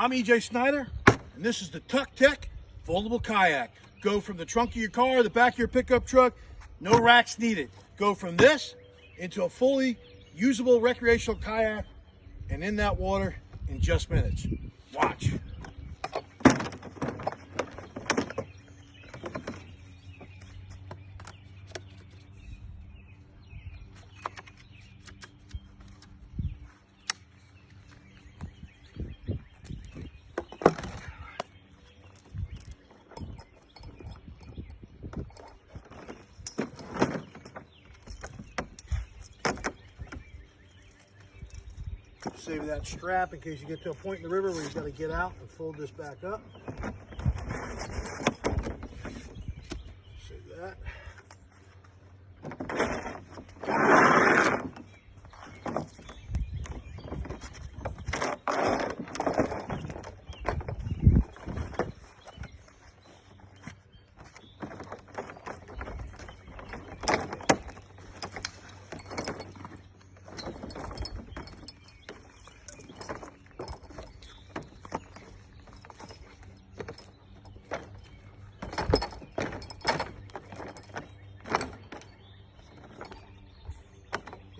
I'm EJ Snyder, and this is the TuckTec Foldable Kayak. Go from the trunk of your car, the back of your pickup truck, no racks needed. Go from this into a fully usable recreational kayak and in that water in just minutes. Watch. Save that strap in case you get to a point in the river where you've got to get out and fold this back up. Save that.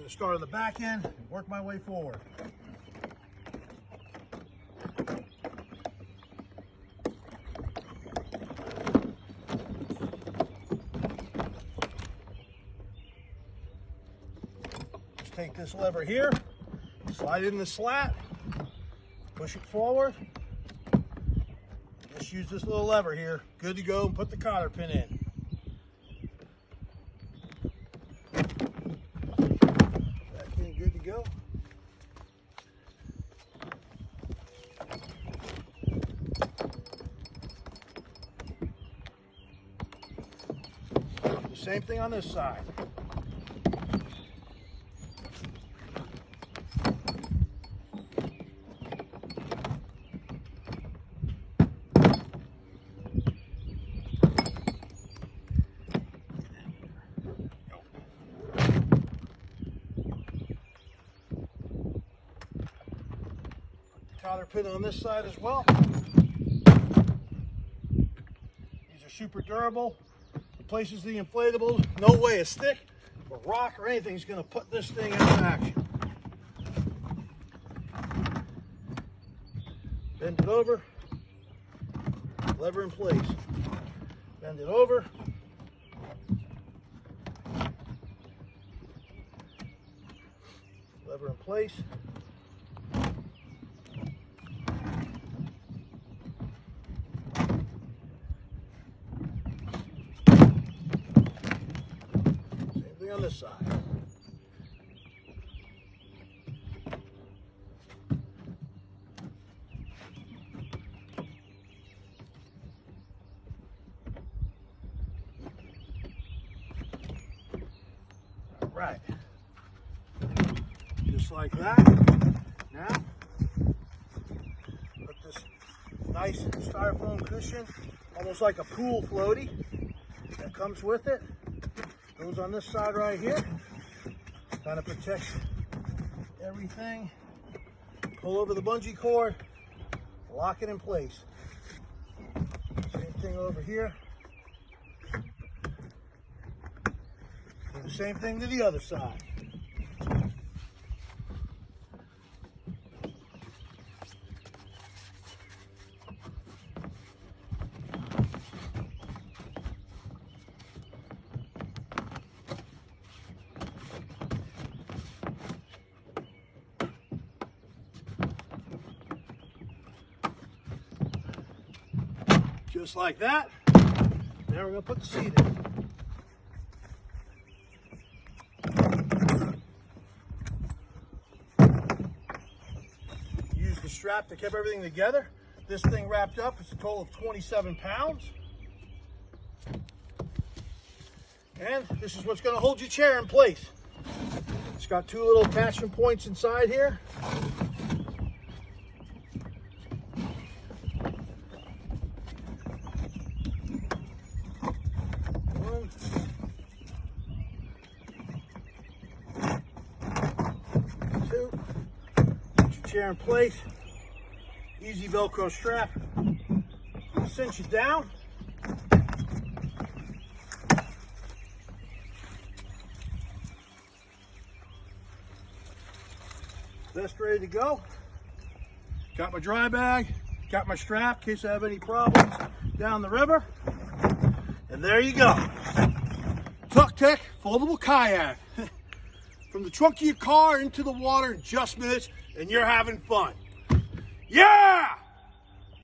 Start on the back end and work my way forward. Just take this lever here, slide it in the slat, push it forward. Just use this little lever here. Good to go, and put the cotter pin in. Good to go. The same thing on this side. Cotter pin on this side as well. These are super durable. Replaces the inflatables. No way a stick or rock or anything is going to put this thing into action. Bend it over. Lever in place. Bend it over. Lever in place. On this side. All right. Just like that. Now, put this nice styrofoam cushion, almost like a pool floaty that comes with it. Goes on this side right here, kind of protects everything. Pull over the bungee cord, lock it in place. Same thing over here. Do the same thing to the other side. Just like that. Now we're going to put the seat in. Use the strap to keep everything together. This thing wrapped up is a total of 27 pounds. And this is what's going to hold your chair in place. It's got two little attachment points inside here. Chair in place, Easy Velcro strap. Cinch it down. Vest ready to go. Got my dry bag, got my strap in case I have any problems down the river. And there you go. TuckTec foldable kayak. From the trunk of your car into the water in just minutes, and you're having fun. Yeah!